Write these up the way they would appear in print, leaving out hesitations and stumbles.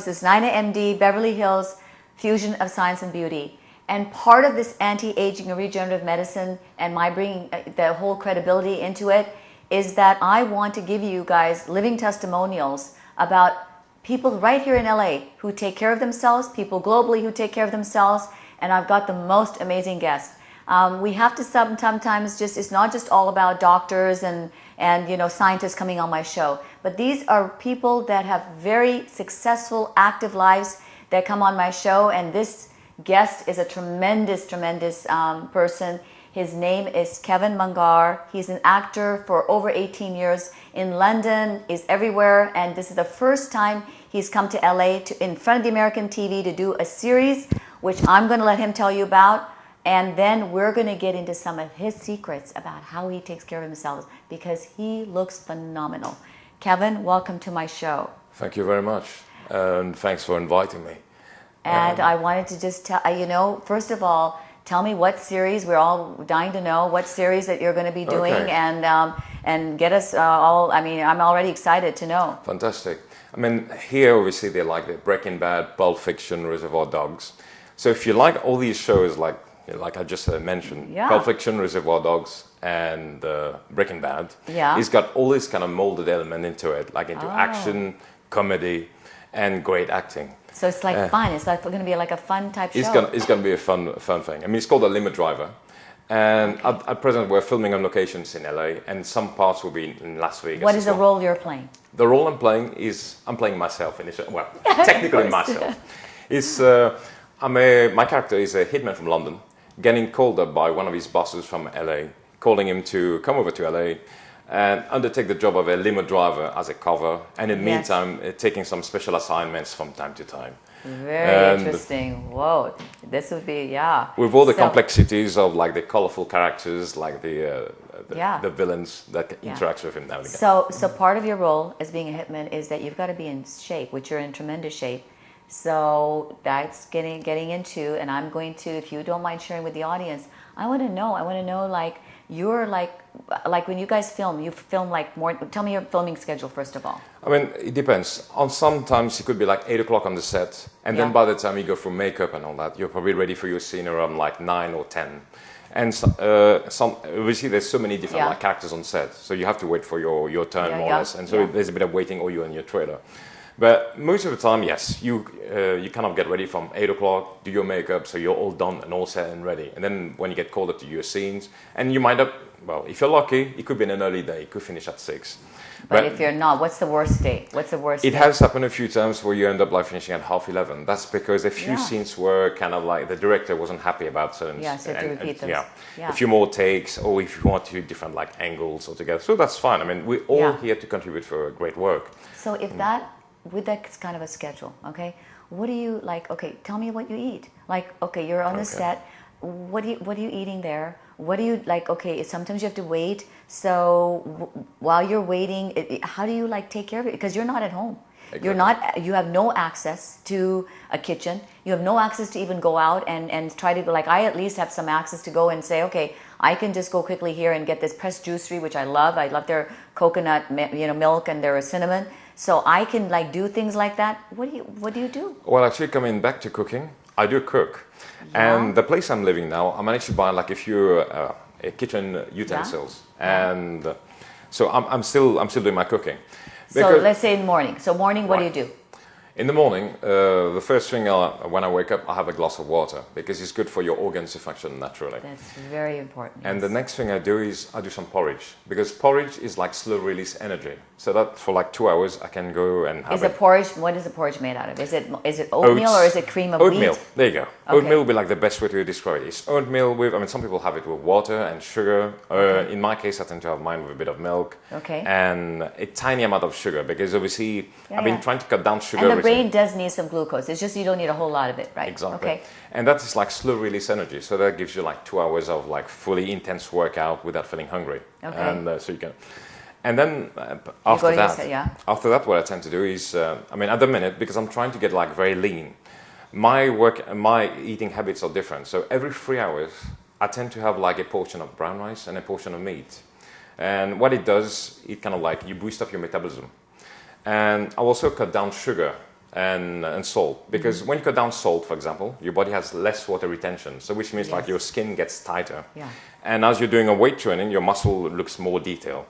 This is NainaMD, Beverly Hills Fusion of Science and Beauty. And part of this anti-aging and regenerative medicine and my bringing the whole credibility into it is that I want to give you guys living testimonials about people right here in LA who take care of themselves, people globally who take care of themselves, and I've got the most amazing guests. We have to sometimes it's not just all about doctors and scientists coming on my show, but these are people that have very successful, active lives that come on my show, and this guest is a tremendous person. His name is Kevin Mangar. He's an actor for over 18 years in London, is everywhere, and this is the first time he's come to LA in front of the American TV to do a series, which I'm going to let him tell you about. And then we're going to get into some of his secrets about how he takes care of himself, because he looks phenomenal. Kevin, welcome to my show. Thank you very much, and thanks for inviting me. And I wanted to just tell, first of all, tell me what series, we're all dying to know what series that you're going to be doing, and get us all, I'm already excited to know. Fantastic. Here obviously they like the Breaking Bad, Pulp Fiction, Reservoir Dogs. So if you like all these shows like I just mentioned, Pulp Fiction, Reservoir Dogs, and Breaking Bad, he's got all this kind of molded element into it, like into action, comedy, and great acting. So it's like fun. It's like going to be like a fun type show. It's going to be a fun thing. It's called A Limit Driver, and at present we're filming on locations in LA, and some parts will be in Las Vegas. What is the role you're playing? The role I'm playing is I'm playing myself in this. Well, technically myself. It's my character is a hitman from London, getting called up by one of his bosses from LA, calling him to come over to LA and undertake the job of a limo driver as a cover, and in the meantime taking some special assignments from time to time. Very interesting. Whoa, this would be with all the complexities of like the colorful characters, like the villains that interacts with him now and again. So part of your role as being a hitman is that you've got to be in shape, which you're in tremendous shape. So that's getting into, and I'm going to, if you don't mind sharing with the audience, I want to know like you're like when you guys film, you film like more. Tell me your filming schedule first of all. It depends. On sometimes it could be like 8 o'clock on the set, and then by the time you go through makeup and all that, you're probably ready for your scene around like 9 or 10. And obviously there's so many different like characters on set, so you have to wait for your turn more or less, and so there's a bit of waiting, or you're in your trailer. But most of the time, yes, you kind of get ready from 8 o'clock, do your makeup, so you're all done and all set and ready. And then when you get called up to your scenes, and you might if you're lucky, it could be an early day, it could finish at 6. But if you're not, what's the worst day? It has happened a few times where you end up like finishing at 11:30. That's because a few scenes were kind of like the director wasn't happy about certain. So to repeat those. A few more takes, or if you want to do different like angles altogether. So that's fine. We're all here to contribute for great work. So if with that kind of a schedule, okay, what do you like? Okay, tell me what you eat. Like, okay, you're on the set. What are you eating there? What do you like? Okay, sometimes you have to wait. So while you're waiting, how do you like take care of it? Because you're not at home. Exactly. You have no access to a kitchen. You have no access to even go out and try to like. I at least have some access to go and say, okay, I can just go quickly here and get this pressed juicery, which I love. I love their coconut, milk and their cinnamon. So I can like do things like that. What do you do? Well, actually, coming back to cooking, I do cook, and the place I'm living now, I managed to buy like a few kitchen utensils, and so I'm still doing my cooking. So let's say in the morning. So morning, what do you do? In the morning, the first thing when I wake up, I have a glass of water, because it's good for your organs to function naturally. That's very important. And the next thing I do is I do some porridge, because porridge is like slow release energy. So that for like 2 hours I can go and have What is the porridge made out of? Is it oatmeal or is it cream of oatmeal. wheat? There you go. Okay. Oatmeal would be like the best way to describe it. It's oatmeal with, some people have it with water and sugar. In my case, I tend to have mine with a bit of milk. Okay. And a tiny amount of sugar, because obviously I've been trying to cut down sugar. And the brain does need some glucose. It's just you don't need a whole lot of it, right? Exactly. Okay. And that is like slow release energy. So that gives you like 2 hours of like fully intense workout without feeling hungry. Okay. And so you can. And then after that, what I tend to do is, at the minute, because I'm trying to get like very lean, my eating habits are different. So every 3 hours, I tend to have like a portion of brown rice and a portion of meat. And what it does, it kind of like, you boost up your metabolism. And I also cut down sugar and salt. Because when you cut down salt, for example, your body has less water retention. So which means like your skin gets tighter. Yeah. And as you're doing a weight training, your muscle looks more detailed.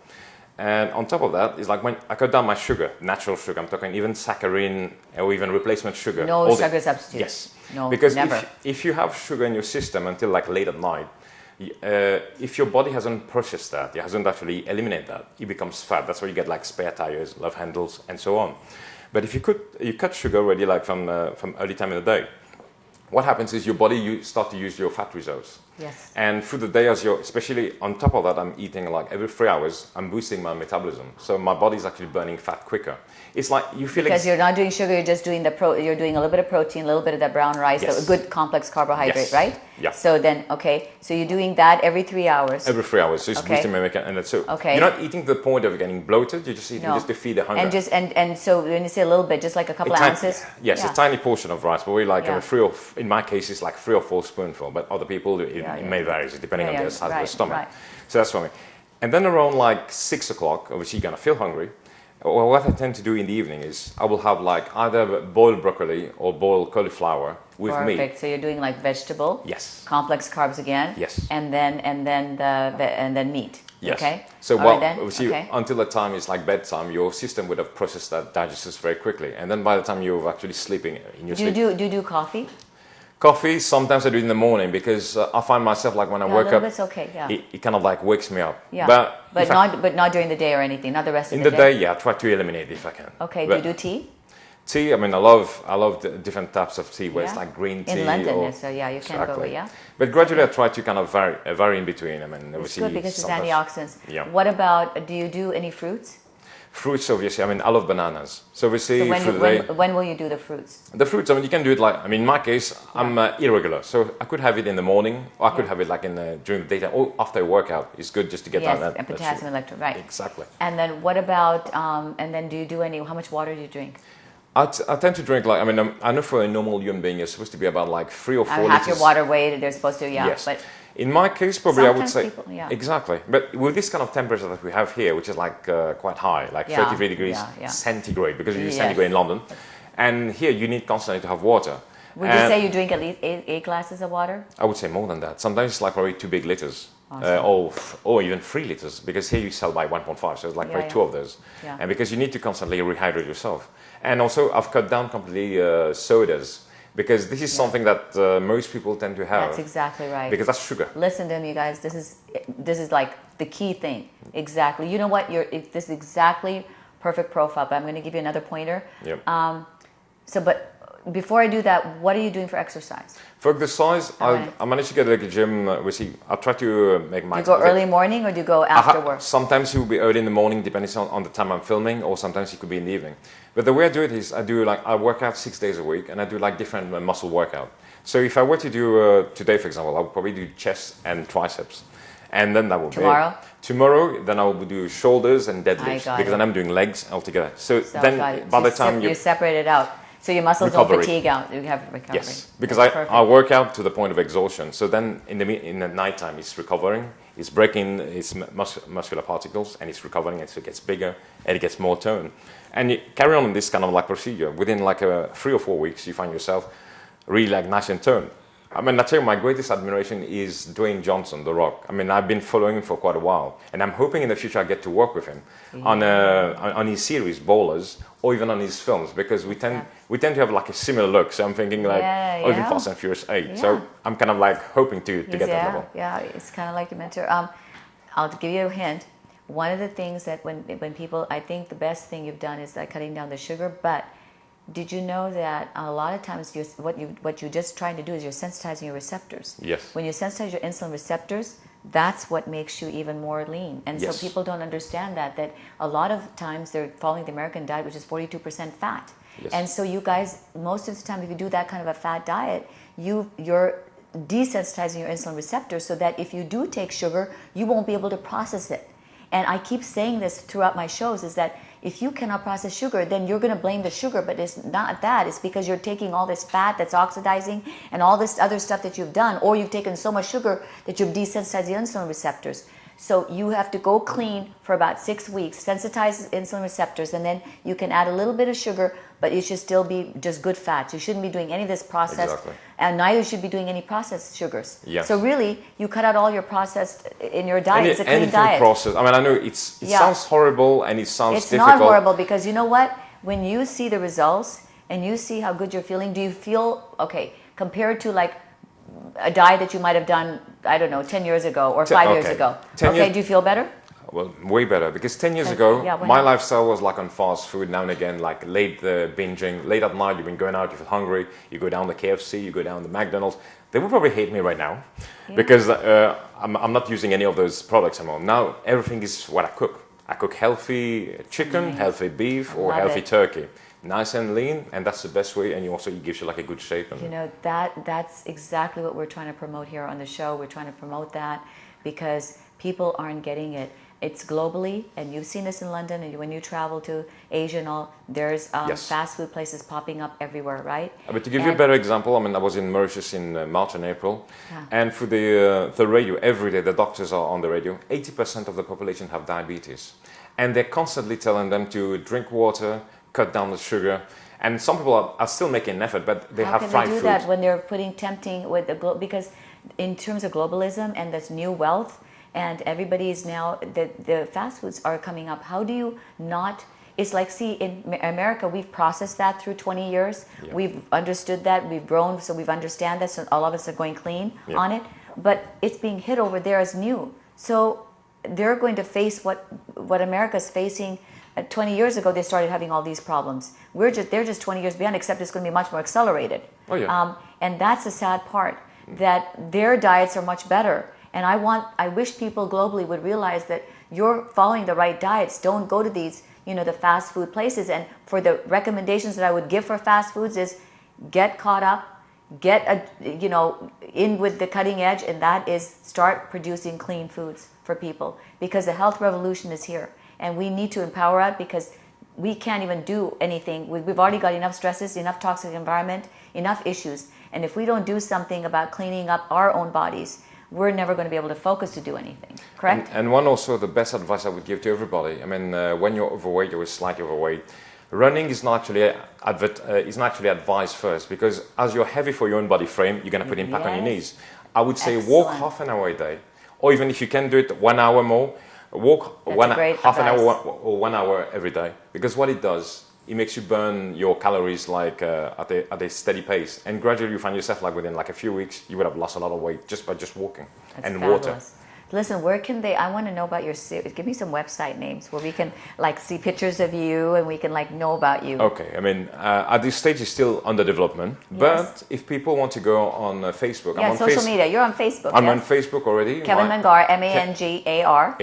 And on top of that, it's like when I cut down my sugar, natural sugar, I'm talking even saccharin or even replacement sugar. No sugar substitute. Yes. No, because never. if you have sugar in your system until like late at night, if your body hasn't processed that, it hasn't actually eliminated that, it becomes fat. That's why you get like spare tires, love handles, and so on. But if you cut sugar already like from early time in the day, what happens is your body you start to use your fat reserves. Yes. And through the day, especially on top of that, I'm eating like every 3 hours, I'm boosting my metabolism. So my body's actually burning fat quicker. It's like you feel because you're not doing sugar, you're just doing you're doing a little bit of protein, a little bit of that brown rice, yes. a good complex carbohydrate, yes. right? Yeah. So then, okay, so you're doing that every 3 hours. Every 3 hours, so it's boosting my metabolism. And so you're not eating to the point of getting bloated, you're just eating just to feed the hunger. And so when you say a little bit, just like a couple of ounces? Yes, a tiny portion of rice, but we like in my case, it's like 3 or 4 spoonful, but other people, it may vary, depending on their size of the stomach. Right. So that's for me. And then around like 6 o'clock, obviously you're gonna feel hungry. Well, what I tend to do in the evening is I will have like either boiled broccoli or boiled cauliflower with meat. Perfect. So you're doing like vegetable. Yes. Complex carbs again. Yes. And then meat. Yes. Okay. So until the time it's like bedtime, your system would have processed that digested very quickly, and then by the time you're actually sleeping in your sleep. Do you do coffee? Coffee, sometimes I do it in the morning because I find myself like when I wake up, it's okay, it kind of like wakes me up. Yeah. But not during the day or anything, not the rest of the day. In the day, I try to eliminate it if I can. Okay, do you do tea? Tea, I mean, I love the different types of tea, where it's like green tea. In London, so you can go, But gradually I try to kind of vary in between. I mean, it's good because it's antioxidants. Yeah. What about, do you do any fruits? Fruits, obviously. I mean, I love bananas. So obviously, when will you do the fruits? The fruits, I mean, you can do it like, I mean, in my case, I'm irregular. So I could have it in the morning, or I could have it like during the daytime, or after a workout. It's good just to get down that. And potassium, electrolyte, right. Exactly. And then what about, and then do you do how much water do you drink? I tend to drink like, I mean, I know for a normal human being, you're supposed to be about like 3 or 4 liters. Half your water weight, they're supposed to, Yes. But in my case, probably I would say, people, exactly. But with this kind of temperature that we have here, which is like quite high, like 33 degrees centigrade, because we use centigrade in London. And here you need constantly to have water. Would you say you drink at least 8 glasses of water? I would say more than that. Sometimes it's like probably 2 big liters. Awesome. Or even 3 liters, because here you sell by 1.5, so it's like probably 2 of those. Yeah. And because you need to constantly rehydrate yourself. And also I've cut down completely sodas, because this is something that most people tend to have. That's exactly right. Because that's sugar. Listen to me, guys. This is like the key thing. Exactly. You know what? This is exactly perfect profile. But I'm going to give you another pointer. Yep. But before I do that, what are you doing for exercise? For exercise, I managed to get like a gym. I try to make my. Do you go early morning or do you go after work? Sometimes it will be early in the morning, depending on the time I'm filming, or sometimes it could be in the evening. But the way I do it is I work out 6 days a week, and I do like different muscle workout. So if I were to do today, for example, I would probably do chest and triceps, and then that will tomorrow, then I will do shoulders and deadlifts, because then I'm doing legs altogether. So then by the time you separate it out. So your muscles don't fatigue out. You have recovery. Yes, because I work out to the point of exhaustion. So then in the nighttime, it's recovering, it's breaking its muscular particles, and it's recovering, and so it gets bigger, and it gets more tone. And you carry on this kind of like procedure. Within like 3 or 4 weeks, you find yourself really like nice and toned. I mean, I tell you, my greatest admiration is Dwayne Johnson, The Rock. I mean, I've been following him for quite a while, and I'm hoping in the future I get to work with him on his series, Ballers, or even on his films, because we tend to have like a similar look. So I'm thinking like, even Fast and Furious 8. Yeah. So I'm kind of like hoping to get that level. Yeah, it's kind of like your mentor. I'll give you a hint. One of the things that when people, I think the best thing you've done is like cutting down the sugar, but did you know that a lot of times what you're just trying to do is you're sensitizing your receptors? Yes. When you sensitize your insulin receptors, that's what makes you even more lean. And so people don't understand that a lot of times they're following the American diet, which is 42% fat. Yes. And so you guys, most of the time, if you do that kind of a fat diet, you're desensitizing your insulin receptors so that if you do take sugar, you won't be able to process it. And I keep saying this throughout my shows, is that if you cannot process sugar, then you're going to blame the sugar, but it's not that. It's because you're taking all this fat that's oxidizing and all this other stuff that you've done, or you've taken so much sugar that you've desensitized the insulin receptors. So you have to go clean for about 6 weeks, sensitize insulin receptors, and then you can add a little bit of sugar, but it should still be just good fats. You shouldn't be doing any of this processed, Exactly. and neither should be doing any processed sugars. Yes. So really, you cut out all your processed in your diet. It's a clean anything diet. processed. I mean, I know it sounds horrible and it sounds It's difficult. not horrible, because you know what? When you see the results and you see how good you're feeling, do you feel, okay, compared to like a diet that you might have done, I don't know, 10 years ago or 5 years ago? Okay, do you feel better? Well, way better, because 10 years ago, yeah, my lifestyle was like on fast food now and again, like late binging, late at night, you've been going out, you feel hungry, you go down to KFC, you go down to McDonald's. They would probably hate me right now, because I'm not using any of those products anymore. Now, everything is what I cook. I cook healthy chicken, healthy beef, or healthy turkey. Nice and lean, and that's the best way, and it gives you like a good shape. And you know, that's exactly what we're trying to promote here on the show. We're trying to promote that because people aren't getting it. It's globally, and you've seen this in London, and when you travel to Asia and all, there's fast food places popping up everywhere, right? But to give you a better example, I mean, I was in Mauritius in March and April, and for the radio, every day, the doctors are on the radio, 80% of the population have diabetes. And they're constantly telling them to drink water, cut down the sugar, and some people are still making an effort, but they have fried food. How can they do that when they're putting tempting with the because in terms of globalism and this new wealth, and everybody is now, the fast foods are coming up. How do you not, it's like, see, in America, we've processed that through 20 years. Yeah. We've understood that, we've grown, so we've understand that, so all of us are going clean on it. But it's being hit over there as new. So they're going to face what America's facing. 20 years ago, they started having all these problems. They're just 20 years behind, except it's going to be much more accelerated. Oh, yeah. And that's the sad part, that their diets are much better. And I wish people globally would realize that you're following the right diets. Don't go to these, the fast food places. And for the recommendations that I would give for fast foods is get caught up, in with the cutting edge, and that is start producing clean foods for people, because the health revolution is here. And we need to empower it, because we can't even do anything. We've already got enough stresses, enough toxic environment, enough issues. And if we don't do something about cleaning up our own bodies, we're never going to be able to focus to do anything, correct? And the best advice I would give to everybody, I mean, when you're overweight or slightly overweight, running is not actually advised first, because as you're heavy for your own body frame, you're going to put impact on your knees. I would say walk half an hour a day, or even if you can do it 1 hour more, walk half an hour or 1 hour every day, because what it does, it makes you burn your calories like at a steady pace, and gradually you find yourself like within like a few weeks you would have lost a lot of weight just by walking. That's and fabulous. Water. Listen, where can I want to know about your series. Give me some website names where we can like see pictures of you and we can like know about you. Okay, I mean, at this stage it's still under development, but if people want to go on Facebook, I'm on social media. You're on Facebook. I'm on Facebook already. Kevin Mangar, Mangar.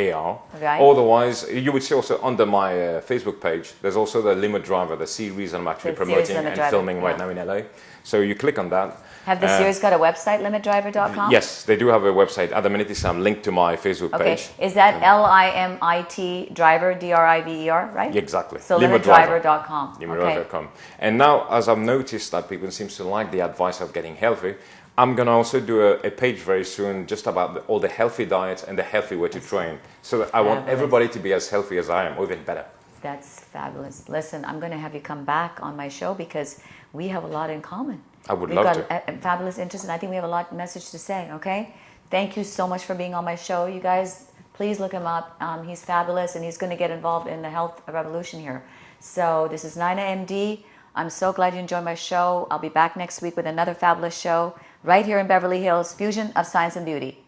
Right. Otherwise, you would see also under my Facebook page, there's also the Limit Driver, the series I'm actually promoting and filming right now in LA. So you click on that. Have the series got a website, limitdriver.com? Yes, they do have a website. At the minute, it's linked to my Facebook page. Is that LIMIT driver, DRIVER, right? Exactly. So limitdriver.com. Limitdriver.com. And now, as I've noticed that people seem to like the advice of getting healthy, I'm going to also do a page very soon just about all the healthy diets and the healthy way to train. So that I want everybody to be as healthy as I am, or even better. That's fabulous. Listen, I'm going to have you come back on my show because we have a lot in common. I would love to. We've got a fabulous interest, and I think we have a lot of message to say, okay? Thank you so much for being on my show. You guys, please look him up. He's fabulous, and he's going to get involved in the health revolution here. So this is NainaMD. I'm so glad you enjoyed my show. I'll be back next week with another fabulous show right here in Beverly Hills, Fusion of Science and Beauty.